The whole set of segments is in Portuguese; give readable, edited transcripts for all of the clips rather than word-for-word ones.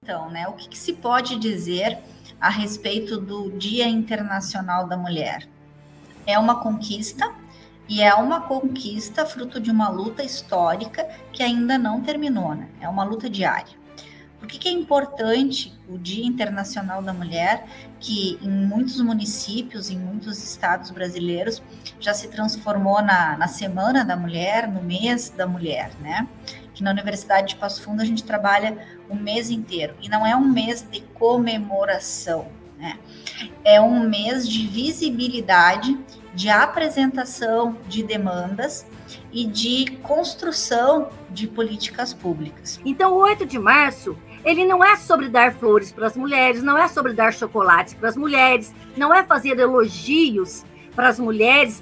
Então, né, o que se pode dizer a respeito do Dia Internacional da Mulher? É uma conquista e é uma conquista fruto de uma luta histórica que ainda não terminou, né? É uma luta diária. Por que é importante o Dia Internacional da Mulher, que em muitos municípios, em muitos estados brasileiros, já se transformou na Semana da Mulher, no mês da mulher, né? Que na Universidade de Passo Fundo a gente trabalha o mês inteiro, e não é um mês de comemoração, né? É um mês de visibilidade, de apresentação de demandas e de construção de políticas públicas. Então, o 8 de março, ele não é sobre dar flores para as mulheres, não é sobre dar chocolates para as mulheres, não é fazer elogios para as mulheres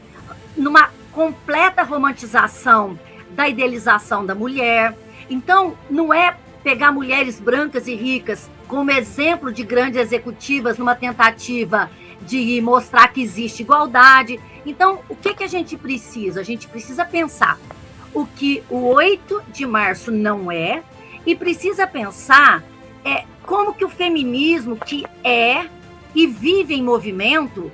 numa completa romantização da idealização da mulher. Então, não é pegar mulheres brancas e ricas como exemplo de grandes executivas numa tentativa de mostrar que existe igualdade. Então, o que a gente precisa? A gente precisa pensar o que o 8 de março não é, e precisa pensar como que o feminismo, que é e vive em movimento,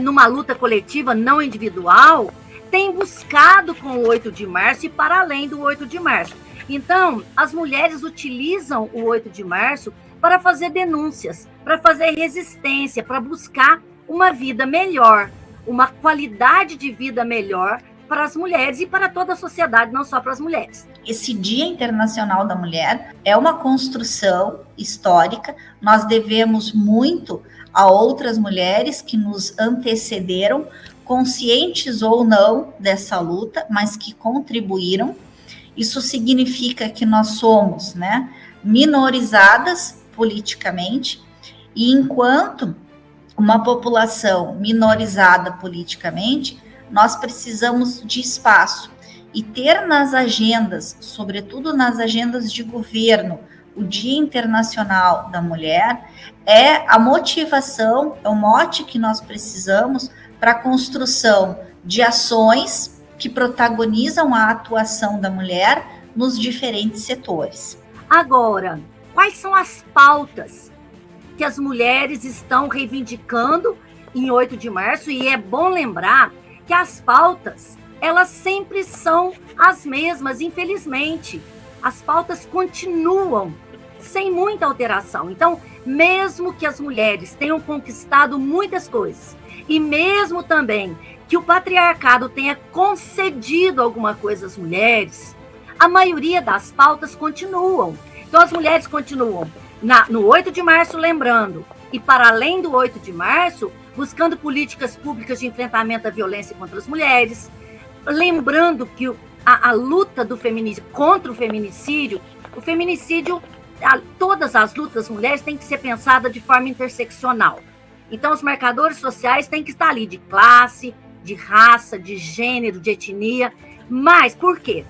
numa luta coletiva, não individual, tem buscado com o 8 de março e para além do 8 de março. Então, as mulheres utilizam o 8 de março para fazer denúncias, para fazer resistência, para buscar uma vida melhor, uma qualidade de vida melhor para as mulheres e para toda a sociedade, não só para as mulheres. Esse Dia Internacional da Mulher é uma construção histórica. Nós devemos muito a outras mulheres que nos antecederam, conscientes ou não dessa luta, mas que contribuíram. Isso significa que nós somos, né, minorizadas politicamente, e enquanto uma população minorizada politicamente, nós precisamos de espaço e ter nas agendas, sobretudo nas agendas de governo, o Dia Internacional da Mulher é a motivação, é o mote que nós precisamos para a construção de ações que protagonizam a atuação da mulher nos diferentes setores. Agora, quais são as pautas que as mulheres estão reivindicando em 8 de março? E é bom lembrar que as pautas, elas sempre são as mesmas, infelizmente. As pautas continuam sem muita alteração. Então, mesmo que as mulheres tenham conquistado muitas coisas, e mesmo também que o patriarcado tenha concedido alguma coisa às mulheres, a maioria das pautas continuam. Então, as mulheres continuam no 8 de março, lembrando, e para além do 8 de março, buscando políticas públicas de enfrentamento à violência contra as mulheres, lembrando que a luta do feminicídio contra o feminicídio, todas as lutas das mulheres têm que ser pensadas de forma interseccional. Então, os marcadores sociais têm que estar ali de classe, de raça, de gênero, de etnia. Mas por quê?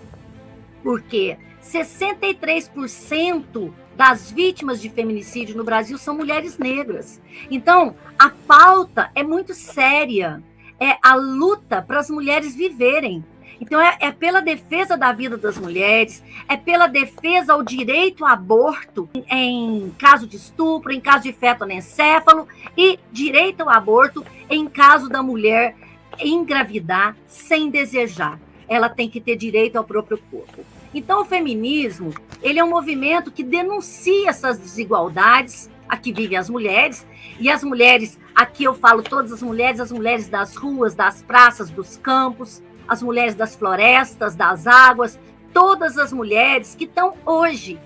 Porque 63% das vítimas de feminicídio no Brasil são mulheres negras. Então, a pauta é muito séria. É a luta para as mulheres viverem. Então, é pela defesa da vida das mulheres, é pela defesa ao direito ao aborto em caso de estupro, em caso de feto anencéfalo, e direito ao aborto em caso da mulher engravidar sem desejar. Ela tem que ter direito ao próprio corpo. Então, o feminismo, ele é um movimento que denuncia essas desigualdades a que vivem as mulheres, e as mulheres, aqui eu falo todas as mulheres das ruas, das praças, dos campos, as mulheres das florestas, das águas, todas as mulheres que estão hoje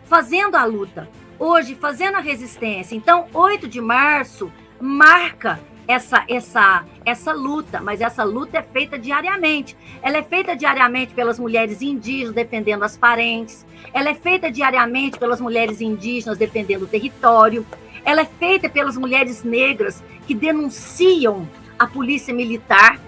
fazendo a luta, hoje fazendo a resistência. Então, 8 de março marca essa luta, mas essa luta é feita diariamente. Ela é feita diariamente pelas mulheres indígenas defendendo as parentes, ela é feita diariamente pelas mulheres indígenas defendendo o território, ela é feita pelas mulheres negras que denunciam a polícia militar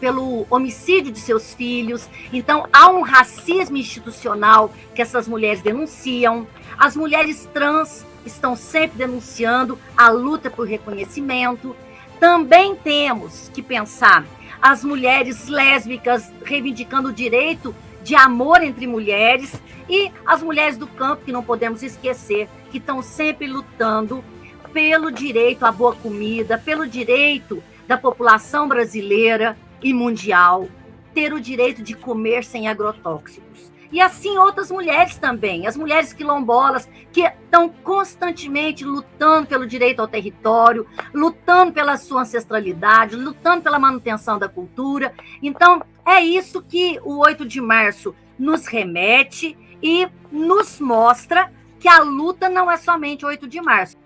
pelo homicídio de seus filhos. Então, há um racismo institucional que essas mulheres denunciam. As mulheres trans estão sempre denunciando a luta por reconhecimento. Também temos que pensar as mulheres lésbicas reivindicando o direito de amor entre mulheres, e as mulheres do campo, que não podemos esquecer, que estão sempre lutando pelo direito à boa comida, pelo direito da população brasileira e mundial ter o direito de comer sem agrotóxicos. E assim outras mulheres também, as mulheres quilombolas, que estão constantemente lutando pelo direito ao território, lutando pela sua ancestralidade, lutando pela manutenção da cultura. Então, é isso que o 8 de março nos remete e nos mostra que a luta não é somente 8 de março.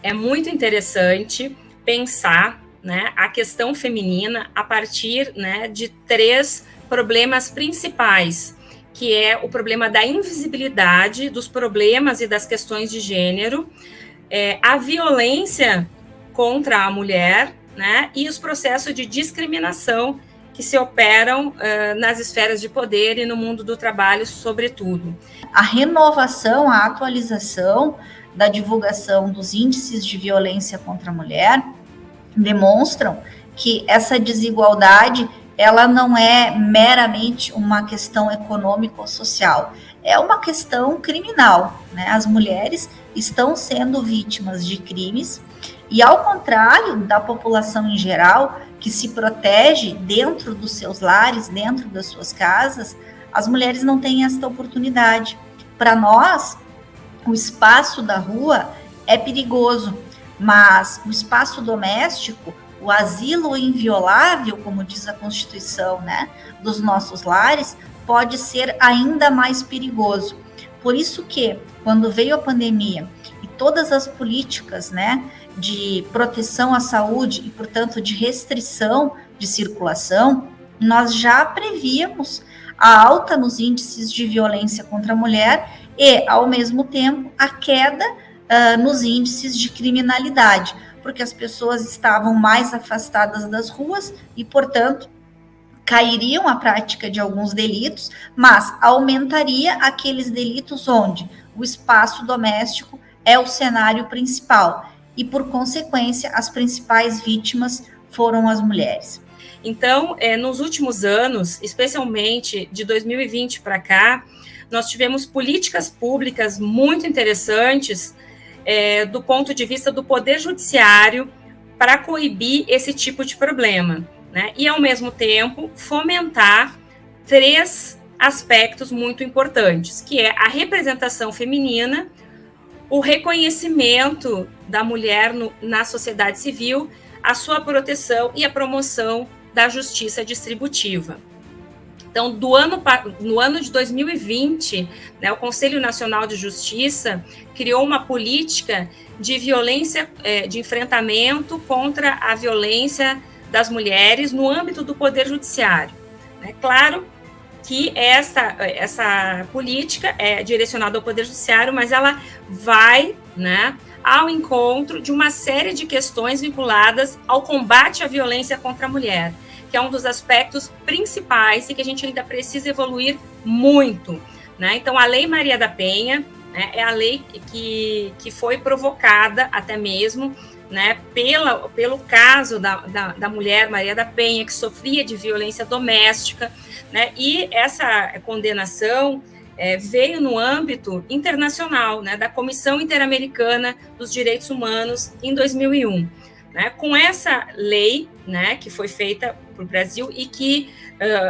É muito interessante pensar, né, a questão feminina a partir, né, de 3 problemas principais, que é o problema da invisibilidade dos problemas e das questões de gênero, a violência contra a mulher, né, e os processos de discriminação que se operam nas esferas de poder e no mundo do trabalho, sobretudo. A renovação, a atualização da divulgação dos índices de violência contra a mulher demonstram que essa desigualdade, ela não é meramente uma questão econômica ou social, é uma questão criminal, né? As mulheres estão sendo vítimas de crimes e, ao contrário da população em geral, que se protege dentro dos seus lares, dentro das suas casas, as mulheres não têm esta oportunidade. Para nós, o espaço da rua é perigoso, mas o espaço doméstico, o asilo inviolável, como diz a Constituição, né, dos nossos lares, pode ser ainda mais perigoso. Por isso que, quando veio a pandemia e todas as políticas, né, de proteção à saúde e, portanto, de restrição de circulação, nós já prevíamos a alta nos índices de violência contra a mulher e, ao mesmo tempo, a queda nos índices de criminalidade, porque as pessoas estavam mais afastadas das ruas e, portanto, cairiam a prática de alguns delitos, mas aumentaria aqueles delitos onde o espaço doméstico é o cenário principal e, por consequência, as principais vítimas foram as mulheres. Então, nos últimos anos, especialmente de 2020 para cá, nós tivemos políticas públicas muito interessantes do ponto de vista do Poder Judiciário para coibir esse tipo de problema, né? E, ao mesmo tempo, fomentar 3 aspectos muito importantes, que é a representação feminina, o reconhecimento da mulher na sociedade civil, a sua proteção e a promoção da justiça distributiva. Então, no ano de 2020, né, o Conselho Nacional de Justiça criou uma política de violência, de enfrentamento contra a violência das mulheres no âmbito do Poder Judiciário. É claro que essa política é direcionada ao Poder Judiciário, mas ela vai, né, ao encontro de uma série de questões vinculadas ao combate à violência contra a mulher, que é um dos aspectos principais e que a gente ainda precisa evoluir muito, né? Então, a Lei Maria da Penha, né, é a lei que foi provocada até mesmo, né, pelo caso da mulher Maria da Penha, que sofria de violência doméstica, né, e essa condenação veio no âmbito internacional, né, da Comissão Interamericana dos Direitos Humanos em 2001. Né, com essa lei, né, que foi feita para o Brasil e que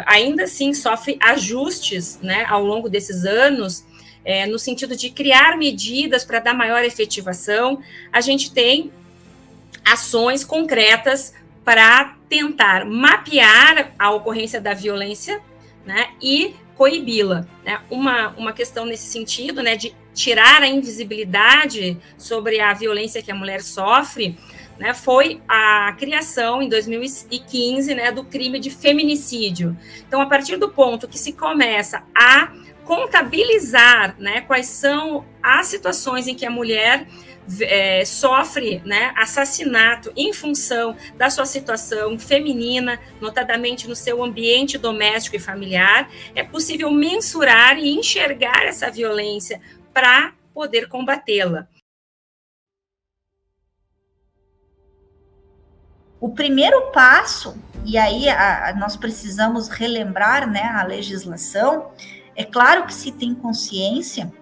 ainda assim sofre ajustes, né, ao longo desses anos, no sentido de criar medidas para dar maior efetivação, a gente tem ações concretas para tentar mapear a ocorrência da violência, né, e coibi-la. Né? Uma questão nesse sentido, né, de tirar a invisibilidade sobre a violência que a mulher sofre, né, foi a criação, em 2015, né, do crime de feminicídio. Então, a partir do ponto que se começa a contabilizar, né, quais são as situações em que a mulher sofre, né, assassinato em função da sua situação feminina, notadamente no seu ambiente doméstico e familiar, é possível mensurar e enxergar essa violência para poder combatê-la. O primeiro passo, e aí nós precisamos relembrar, né, a legislação, é claro que se tem consciência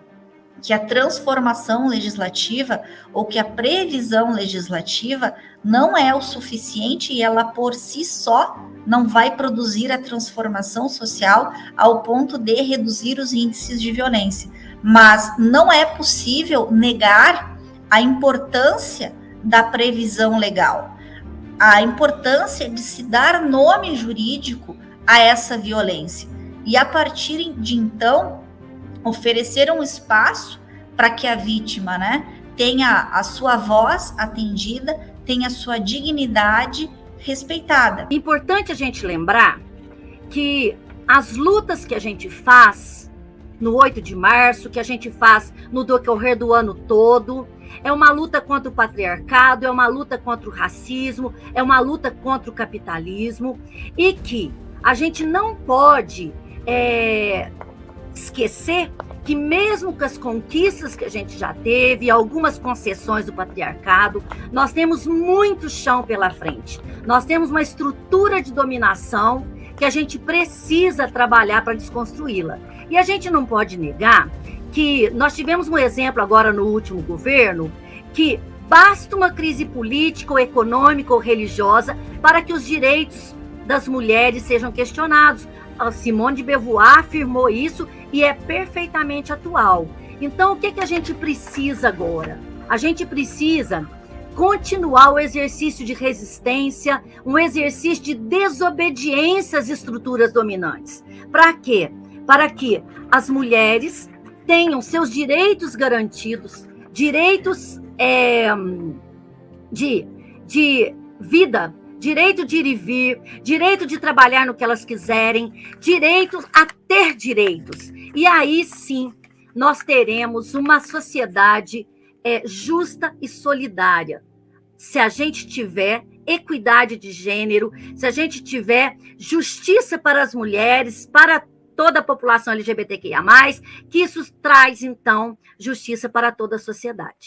que a transformação legislativa ou que a previsão legislativa não é o suficiente e ela por si só não vai produzir a transformação social ao ponto de reduzir os índices de violência. Mas não é possível negar a importância da previsão legal, a importância de se dar nome jurídico a essa violência. E a partir de então, oferecer um espaço para que a vítima, né, tenha a sua voz atendida, tenha a sua dignidade respeitada. Importante a gente lembrar que as lutas que a gente faz no 8 de março, que a gente faz no decorrer do ano todo, é uma luta contra o patriarcado, é uma luta contra o racismo, é uma luta contra o capitalismo, e que a gente não pode esquecer que mesmo com as conquistas que a gente já teve, algumas concessões do patriarcado, nós temos muito chão pela frente. Nós temos uma estrutura de dominação que a gente precisa trabalhar para desconstruí-la. E a gente não pode negar que nós tivemos um exemplo agora no último governo, que basta uma crise política ou econômica ou religiosa para que os direitos das mulheres sejam questionados. A Simone de Beauvoir afirmou isso e é perfeitamente atual. Então, o que a gente precisa agora? A gente precisa continuar o exercício de resistência, um exercício de desobediência às estruturas dominantes. Para quê? Para que as mulheres tenham seus direitos garantidos, direitos de vida, direito de ir e vir, direito de trabalhar no que elas quiserem, direitos a ter direitos. E aí sim, nós teremos uma sociedade justa e solidária. Se a gente tiver equidade de gênero, se a gente tiver justiça para as mulheres, para toda a população LGBTQIA+, que isso traz, então, justiça para toda a sociedade.